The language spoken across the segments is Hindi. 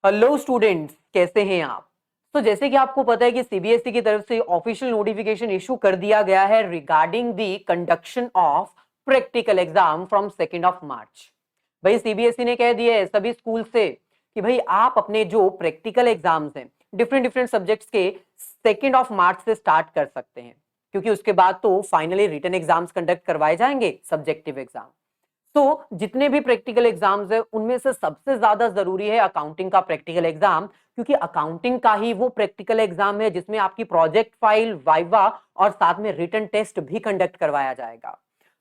हेलो स्टूडेंट्स, कैसे हैं आप। तो जैसे कि आपको पता है कि सीबीएसई की तरफ से ऑफिशियल नोटिफिकेशन इशू कर दिया गया है regarding the conduction of practical exam from 2 मार्च। भाई सीबीएसई ने कह दिया है सभी स्कूल से कि भाई आप अपने जो प्रैक्टिकल एग्जाम्स हैं डिफरेंट डिफरेंट सब्जेक्ट्स के 2 मार्च से स्टार्ट कर सकते हैं, क्योंकि उसके बाद तो फाइनली रिटन एग्जाम्स कंडक्ट करवाए जाएंगे, सब्जेक्टिव एग्जाम। तो जितने भी प्रैक्टिकल एग्जाम्स है उनमें से सबसे ज्यादा जरूरी है अकाउंटिंग का प्रैक्टिकल एग्जाम, क्योंकि अकाउंटिंग का ही वो प्रैक्टिकल एग्जाम है जिसमें आपकी प्रोजेक्ट फाइल, वाइवा और साथ में रिटन टेस्ट भी कंडक्ट करवाया जाएगा।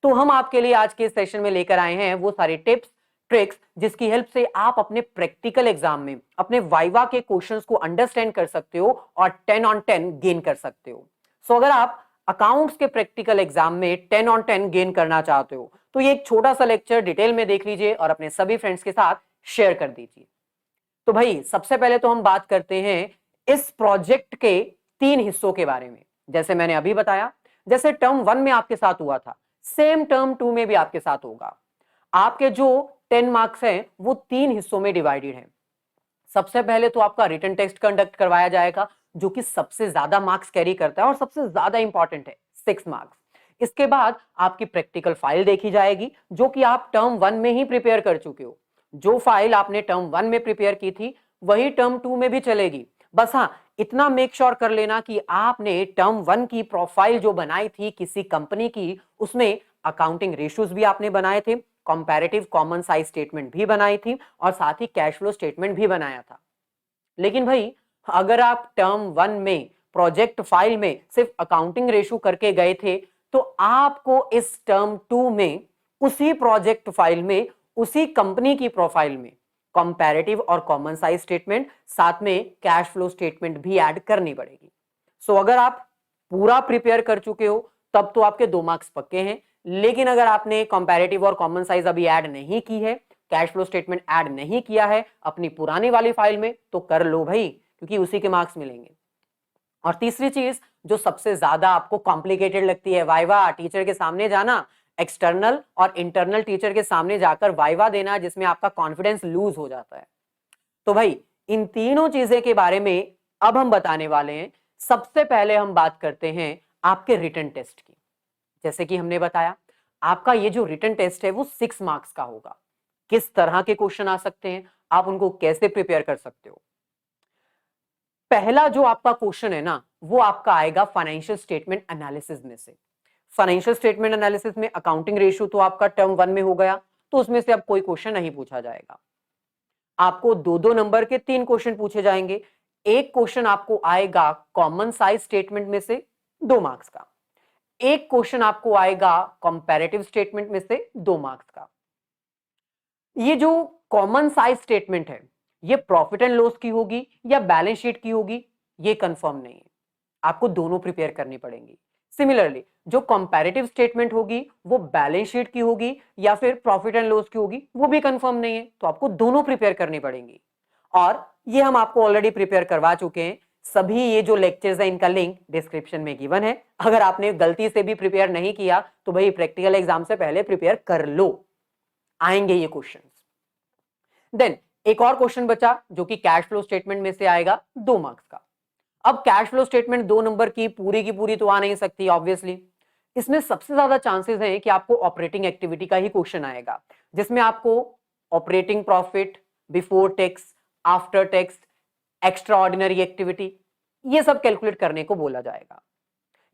तो हम आपके लिए आज के सेशन में लेकर आए हैं वो सारे टिप्स ट्रिक्स जिसकी हेल्प से आप अपने प्रैक्टिकल एग्जाम में अपने वाइवा के क्वेश्चंस को अंडरस्टैंड कर सकते हो और 10 on 10 गेन कर सकते हो। सो अगर आप अकाउंट्स के प्रैक्टिकल एग्जाम में 10 on 10 गेन करना चाहते हो तो ये एक छोटा सा लेक्चर डिटेल में देख लीजिए और अपने सभी फ्रेंड्स के साथ शेयर कर दीजिए। तो भाई सबसे पहले तो हम बात करते हैं इस प्रोजेक्ट के 3 हिस्सों के बारे में। जैसे मैंने अभी बताया, जैसे टर्म 1 में आपके साथ हुआ था सेम टर्म 2 में भी आपके साथ होगा। आपके जो 10 मार्क्स हैं वो 3 हिस्सों में डिवाइडेड है। सबसे पहले तो आपका रिटन टेस्ट कंडक्ट करवाया जाएगा जो कि सबसे ज्यादा मार्क्स कैरी करता है और सबसे ज्यादा इंपॉर्टेंट है, 6 मार्क्स। इसके बाद आपकी प्रैक्टिकल फाइल देखी जाएगी जो कि आप टर्म 1 में ही प्रिपेयर कर चुके हो। जो फाइल आपने टर्म 1 में प्रिपेयर की थी वही टर्म 2 में भी चलेगी। बस हाँ, इतना मेक श्योर कर लेना कि आपने टर्म 1 की प्रोफाइल जो बनाई थी किसी कंपनी की, उसमें अकाउंटिंग रेशियोज भी आपने बनाए थे, कंपैरेटिव कॉमन साइज स्टेटमेंट भी बनाई थी और साथ ही कैश फ्लो स्टेटमेंट भी बनाया था। लेकिन भाई अगर आप टर्म 1 में प्रोजेक्ट फाइल में सिर्फ अकाउंटिंग रेशो करके गए थे तो आपको इस टर्म 2 में उसी प्रोजेक्ट फाइल में उसी कंपनी की प्रोफाइल में कंपैरेटिव और कॉमन साइज स्टेटमेंट साथ में कैश फ्लो स्टेटमेंट भी ऐड करनी पड़ेगी। सो अगर आप पूरा प्रिपेयर कर चुके हो तब तो आपके 2 मार्क्स पक्के हैं। लेकिन अगर आपने कंपैरेटिव और कॉमन साइज अभी ऐड नहीं की है, कैश फ्लो स्टेटमेंट ऐड नहीं किया है अपनी पुरानी वाली फाइल में, तो कर लो भाई, क्योंकि उसी के मार्क्स मिलेंगे। और तीसरी चीज जो सबसे ज्यादा आपको कॉम्प्लिकेटेड लगती है, वाइवा, टीचर के सामने जाना, एक्सटर्नल और इंटरनल टीचर के सामने जाकर वाइवा देना जिसमें आपका कॉन्फिडेंस लूज हो जाता है। तो भाई इन तीनों चीजें के बारे में अब हम बताने वाले हैं। सबसे पहले हम बात करते हैं आपके रिटन टेस्ट की। जैसे कि हमने बताया आपका ये जो रिटन टेस्ट है वो 6 मार्क्स का होगा। किस तरह के क्वेश्चन आ सकते हैं, आप उनको कैसे प्रिपेयर कर सकते हो। पहला जो आपका क्वेश्चन है ना वो आपका आएगा फाइनेंशियल स्टेटमेंट एनालिसिस में से। फाइनेंशियल स्टेटमेंट एनालिसिस में अकाउंटिंग रेशियो तो आपका टर्म 1 में हो गया, तो उसमें से अब कोई क्वेश्चन नहीं पूछा जाएगा। आपको 2-2 नंबर के 3 क्वेश्चन पूछे जाएंगे। एक क्वेश्चन आपको आएगा कॉमन साइज स्टेटमेंट में से, 2 मार्क्स का। एक क्वेश्चन आपको आएगा कंपैरेटिव स्टेटमेंट में से, 2 मार्क्स का। ये जो कॉमन साइज स्टेटमेंट है ये प्रॉफिट एंड लॉस की होगी या बैलेंस शीट की होगी, ये कंफर्म नहीं है, आपको दोनों प्रिपेयर करनी पड़ेंगी। सिमिलरली जो कंपैरेटिव स्टेटमेंट होगी वो बैलेंस शीट की होगी या फिर प्रॉफिट एंड लॉस की होगी, वो भी कंफर्म नहीं है, तो आपको दोनों प्रिपेयर करनी पड़ेंगी। और ये हम आपको ऑलरेडी प्रिपेयर करवा चुके हैं। सभी ये जो लेक्चर्स है इनका लिंक डिस्क्रिप्शन में गिवन है। अगर आपने गलती से भी प्रिपेयर नहीं किया तो भाई प्रैक्टिकल एग्जाम से पहले प्रिपेयर कर लो, आएंगे ये क्वेश्चंस। देन एक और क्वेश्चन बचा जो कि कैश फ्लो स्टेटमेंट में से आएगा, 2 मार्क्स का। अब कैश फ्लो स्टेटमेंट 2 नंबर की पूरी तो आ नहीं सकती ऑब्वियसली। इसमें सबसे ज्यादा चांसेस हैं कि आपको ऑपरेटिंग एक्टिविटी का ही क्वेश्चन आएगा, जिसमें आपको operating profit before tax, after tax, extra ordinary activity, ये सब कैलकुलेट करने को बोला जाएगा।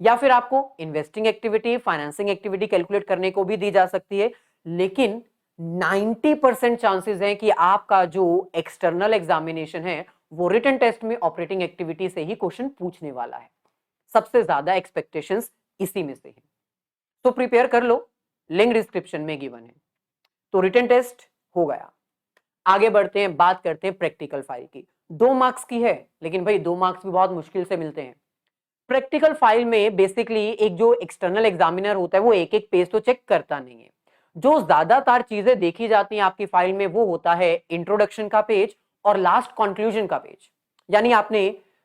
या फिर आपको investing activity, financing activity calculate करने को भी दी जा सकती है। लेकिन 90% चांसेस हैं कि आपका जो एक्सटर्नल एग्जामिनेशन है वो रिटन टेस्ट में ऑपरेटिंग एक्टिविटी से ही क्वेश्चन पूछने वाला है। सबसे ज्यादा एक्सपेक्टेशंस इसी में से है, तो प्रिपेयर कर लो, लिंक डिस्क्रिप्शन में गिवन है। तो रिटन टेस्ट हो गया। आगे बढ़ते हैं, बात करते हैं प्रैक्टिकल फाइल की। 2 मार्क्स की है, लेकिन भाई 2 मार्क्स भी बहुत मुश्किल से मिलते हैं। प्रैक्टिकल फाइल में बेसिकली एक जो एक्सटर्नल एग्जामिनर होता है वो एक एक पेज तो चेक करता नहीं है। जो ज्यादातर चीजें देखी जाती हैं आपकी फाइल में वो होता है इंट्रोडक्शन का पेज और लास्ट कंक्लूजन का पेज। यानी आपने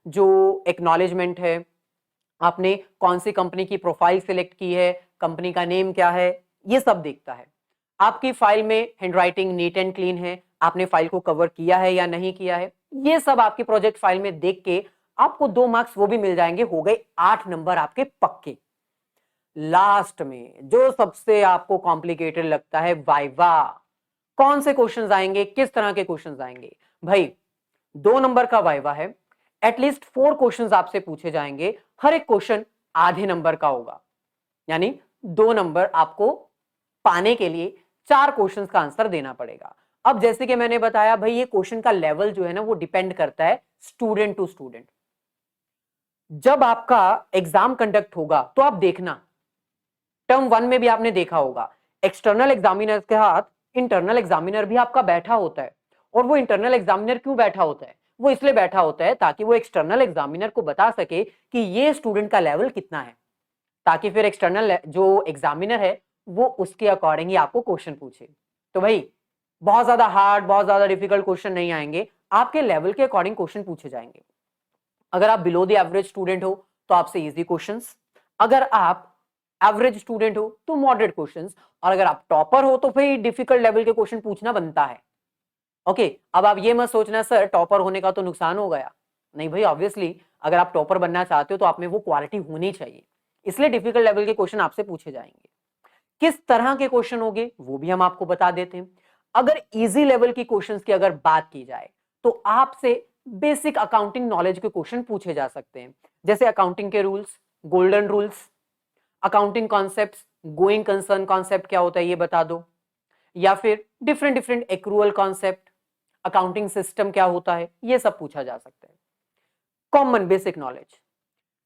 जो एक्नॉलेजमेंट है, आपने कौन सी कंपनी की प्रोफाइल सिलेक्ट की है, कंपनी का नेम क्या है, ये सब देखता है। आपकी फाइल में हैंडराइटिंग नीट एंड क्लीन है, आपने फाइल को कवर किया है या नहीं किया है, ये सब आपके प्रोजेक्ट फाइल में देख के आपको 2 मार्क्स वो भी मिल जाएंगे, हो गए 8 नंबर आपके पक्के। लास्ट में जो सबसे आपको कॉम्प्लिकेटेड लगता है, वाइवा। कौन से क्वेश्चंस आएंगे, किस तरह के क्वेश्चंस आएंगे? भाई 2 नंबर का वाइवा है, एटलीस्ट 4 क्वेश्चंस आपसे पूछे जाएंगे, हर एक क्वेश्चन आधे नंबर का होगा, यानी 2 नंबर आपको पाने के लिए 4 क्वेश्चंस का आंसर देना पड़ेगा। अब जैसे कि मैंने बताया भाई, ये क्वेश्चन का लेवल जो है ना वो डिपेंड करता है स्टूडेंट टू स्टूडेंट। जब आपका एग्जाम कंडक्ट होगा तो आप देखना, टर्म 1 में भी आपने देखा होगा, एक्सटर्नल एग्जामिनर के साथ इंटरनल एग्जामिनर भी आपका बैठा होता है। और वो इंटरनल एग्जामिनर क्यों बैठा होता है? वो इसलिए बैठा होता है ताकि वो एक्सटर्नल एग्जामिनर को बता सके कि ये स्टूडेंट का लेवल कितना है, ताकि फिर एक्सटर्नल जो एग्जामिनर है वो उसके अकॉर्डिंग ही आपको क्वेश्चन पूछे। तो भाई बहुत ज्यादा हार्ड, बहुत ज्यादा डिफिकल्ट क्वेश्चन नहीं आएंगे, आपके लेवल के अकॉर्डिंग क्वेश्चन पूछे जाएंगे। अगर आप बिलो द एवरेज स्टूडेंट हो तो आपसे इजी क्वेश्चंस, अगर आप एवरेज स्टूडेंट हो तो मॉडरेट क्वेश्चंस, और अगर आप टॉपर हो तो फिर डिफिकल्ट लेवल के क्वेश्चन पूछना बनता है। ओके, अब आप ये मत सोचना सर टॉपर होने का तो नुकसान हो गया। नहीं भाई, ऑब्वियसली अगर आप टॉपर बनना चाहते हो तो आप में वो क्वालिटी होनी चाहिए, इसलिए डिफिकल्ट लेवल के क्वेश्चन आपसे पूछे जाएंगे। किस तरह के क्वेश्चन होंगे वो भी हम आपको बता देते हैं। अगर इजी लेवल की क्वेश्चंस की अगर बात की जाए तो आपसे बेसिक अकाउंटिंग नॉलेज के क्वेश्चन पूछे जा सकते हैं, जैसे अकाउंटिंग के rules, golden rules, accounting concepts, going concern concept क्या होता है ये बता दो, या फिर different different accrual concept, accounting system क्या होता है, ये सब पूछा जा सकता है। कॉमन बेसिक नॉलेज,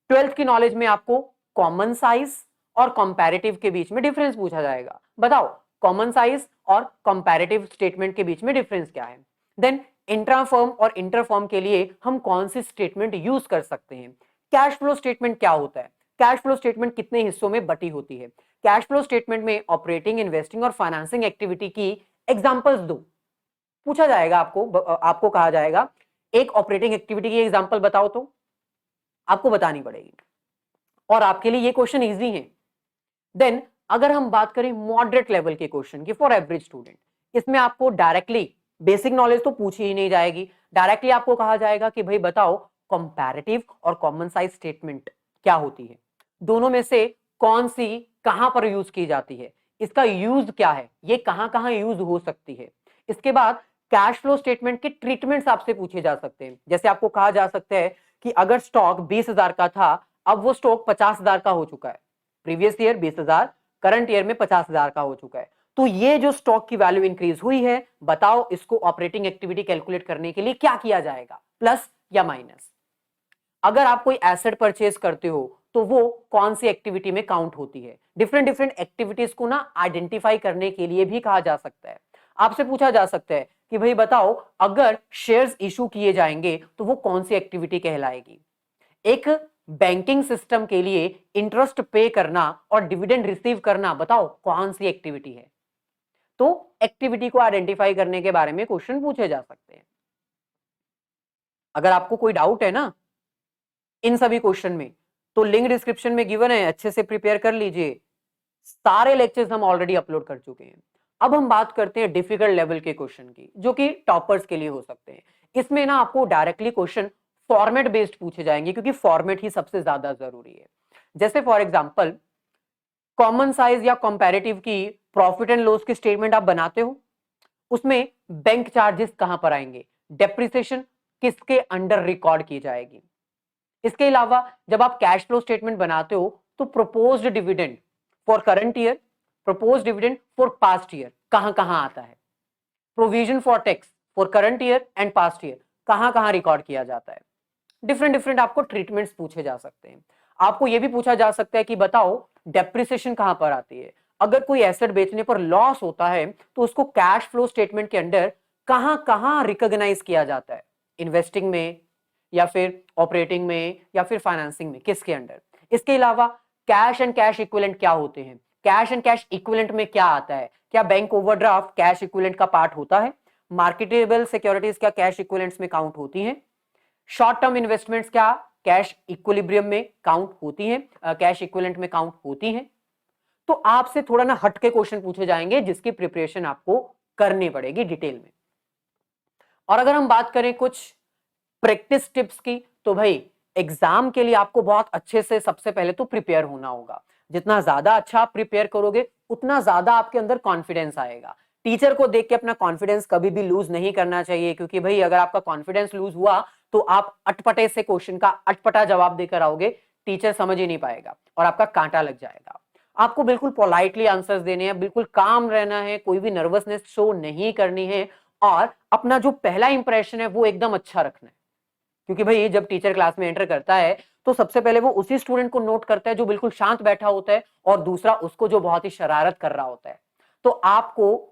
12th की नॉलेज में आपको कॉमन साइज और कंपैरेटिव के बीच में डिफरेंस पूछा जाएगा। बताओ कॉमन साइज और कंपैरेटिव स्टेटमेंट के बीच में डिफरेंस क्या है। देन इंट्रा फर्म और इंटर फर्म के लिए हम कौन सी स्टेटमेंट यूज कर सकते हैं। कैश फ्लो स्टेटमेंट क्या होता है, कैश फ्लो स्टेटमेंट कितने हिस्सों में बटी होती है, कैश फ्लो स्टेटमेंट में ऑपरेटिंग, इन्वेस्टिंग और फाइनेंसिंग एक्टिविटी की एग्जांपल्स दो, पूछा जाएगा आपको कहा जाएगा एक ऑपरेटिंग एक्टिविटी की एग्जांपल बताओ, तो आपको बतानी पड़ेगी, और आपके लिए ये क्वेश्चन इजी है। देन अगर हम बात करें मॉडरेट लेवल के क्वेश्चन की फॉर एवरेज स्टूडेंट, इसमें आपको डायरेक्टली बेसिक नॉलेज तो पूछी ही नहीं जाएगी, डायरेक्टली आपको कहा जाएगा कि भाई बताओ कंपैरेटिव और कॉमन साइज स्टेटमेंट क्या होती है, दोनों में से कौन सी कहां पर यूज की जाती है, इसका यूज क्या है, ये कहां कहां यूज हो सकती है। इसके बाद कैश फ्लो स्टेटमेंट के ट्रीटमेंट्स आपसे पूछे जा सकते हैं, जैसे आपको कहा जा सकता है कि अगर स्टॉक 20,000 का था, अब वो स्टॉक 50,000 का हो चुका है, प्रीवियस ईयर 20,000, करंट ईयर में 50,000 का हो चुका है, तो ये जो स्टॉक की वैल्यू इंक्रीज हुई है, बताओ इसको ऑपरेटिंग एक्टिविटी कैलकुलेट करने के लिए क्या किया जाएगा, प्लस या माइनस। अगर आप कोई एसेट परचेज करते हो तो वो कौन सी एक्टिविटी में काउंट होती है, डिफरेंट डिफरेंट एक्टिविटीज को ना आइडेंटिफाई करने के लिए भी कहा जा सकता है। आपसे पूछा जा सकता है कि भाई बताओ अगर शेयर्स इशू किए जाएंगे तो वो कौन सी एक्टिविटी कहलाएगी। एक बैंकिंग सिस्टम के लिए इंटरेस्ट पे करना और डिविडेंड रिसीव करना, बताओ कौन सी एक्टिविटी है। तो एक्टिविटी को आइडेंटिफाई करने के बारे में क्वेश्चन पूछे जा सकते हैं। अगर आपको कोई डाउट है ना इन सभी क्वेश्चन में तो लिंक डिस्क्रिप्शन में गिवन है, अच्छे से प्रिपेयर कर लीजिए। सारे लेक्चर्स हम ऑलरेडी अपलोड कर चुके हैं। अब हम बात करते हैं डिफिकल्ट लेवल के क्वेश्चन की, जो कि टॉपर्स के लिए हो सकते हैं। इसमें ना आपको डायरेक्टली क्वेश्चन फॉर्मेट बेस्ड पूछे जाएंगे, क्योंकि फॉर्मेट ही सबसे ज्यादा जरूरी है। जैसे फॉर एग्जांपल कॉमन साइज या कंपैरेटिव की प्रॉफिट एंड लॉस की स्टेटमेंट आप बनाते हो, उसमें बैंक चार्जेस कहां पर आएंगे, डेप्रिसिएशन किसके अंडर रिकॉर्ड की जाएगी। इसके अलावा जब आप कैश फ्लो स्टेटमेंट बनाते हो तो proposed dividend for current year, proposed dividend for past year कहां कहां आता है, provision for tax for current year and past year कहां कहां रिकॉर्ड किया जाता है। डिफरेंट डिफरेंट आपको ट्रीटमेंट्स पूछे जा सकते हैं। आपको यह भी पूछा जा सकता है कि बताओ डेप्रिसिएशन कहां पर आती है, अगर कोई एसेट बेचने पर लॉस होता है तो उसको कैश फ्लो स्टेटमेंट के अंडर कहां कहां रिकॉग्नाइज किया जाता है, इन्वेस्टिंग में या फिर ऑपरेटिंग में या फिर फाइनेंसिंग में, किसके अंडर। इसके अलावा कैश एंड कैश इक्विवेलेंट क्या होते हैं, कैश एंड कैश इक्विवेलेंट में क्या आता है, क्या बैंक ओवरड्राफ्ट कैश इक्विवेलेंट का पार्ट होता है, मार्केटेबल सिक्योरिटीज क्या कैश इक्विवेलेंट्स में काउंट होती हैं, शॉर्ट टर्म इन्वेस्टमेंट्स क्या कैश इक्विलिब्रियम में काउंट होती हैं, कैश इक्विवेलेंट में काउंट होती हैं। तो आपसे थोड़ा ना हटके क्वेश्चन पूछे जाएंगे जिसकी प्रिपरेशन आपको करनी पड़ेगी डिटेल में। और अगर हम बात करें कुछ प्रैक्टिस टिप्स की, तो भाई एग्जाम के लिए आपको बहुत अच्छे से सबसे पहले तो प्रिपेयर होना होगा। जितना ज्यादा अच्छा आप प्रिपेयर करोगे उतना ज्यादा आपके अंदर कॉन्फिडेंस आएगा। टीचर को देख के अपना कॉन्फिडेंस कभी भी लूज नहीं करना चाहिए, क्योंकि भाई अगर आपका कॉन्फिडेंस लूज हुआ तो आप अटपटे से क्वेश्चन का अटपटा जवाब देकर आओगे, टीचर समझ ही नहीं पाएगा और आपका कांटा लग जाएगा। आपको बिल्कुल पोलाइटली आंसर्स देने हैं, बिल्कुल काम रहना है, कोई भी नर्वसनेस शो नहीं करनी है और अपना जो पहला इंप्रेशन है वो एकदम अच्छा रखना है। क्योंकि भाई जब टीचर क्लास में एंटर करता है तो सबसे पहले वो उसी स्टूडेंट को नोट करता है जो बिल्कुल शांत बैठा होता है और दूसरा उसको जो बहुत ही शरारत कर रहा होता है। तो आपको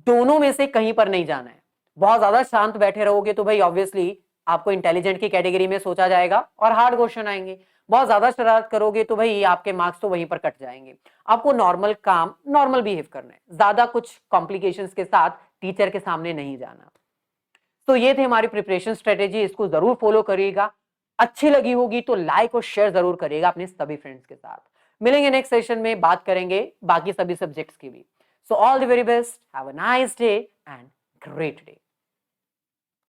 दोनों में से कहीं पर नहीं जाना है। बहुत ज्यादा शांत बैठे रहोगे तो भाई ऑब्वियसली आपको इंटेलिजेंट की कैटेगरी में सोचा जाएगा और हार्ड क्वेश्चन आएंगे। बहुत ज्यादा शरारत करोगे तो भाई आपके मार्क्स तो वहीं पर कट जाएंगे। आपको नॉर्मल काम, नॉर्मल बिहेव करना है, ज्यादा कुछ कॉम्प्लिकेशंस के साथ टीचर के सामने नहीं जाना। तो ये थे हमारी प्रिपरेशन स्ट्रेटेजी, इसको जरूर फॉलो करिएगा। अच्छी लगी होगी तो लाइक और शेयर जरूर करिएगा अपने सभी फ्रेंड्स के साथ। मिलेंगे नेक्स्ट सेशन में, बात करेंगे बाकी सभी सब्जेक्ट्स की भी। So all the very best, have a nice day and great day.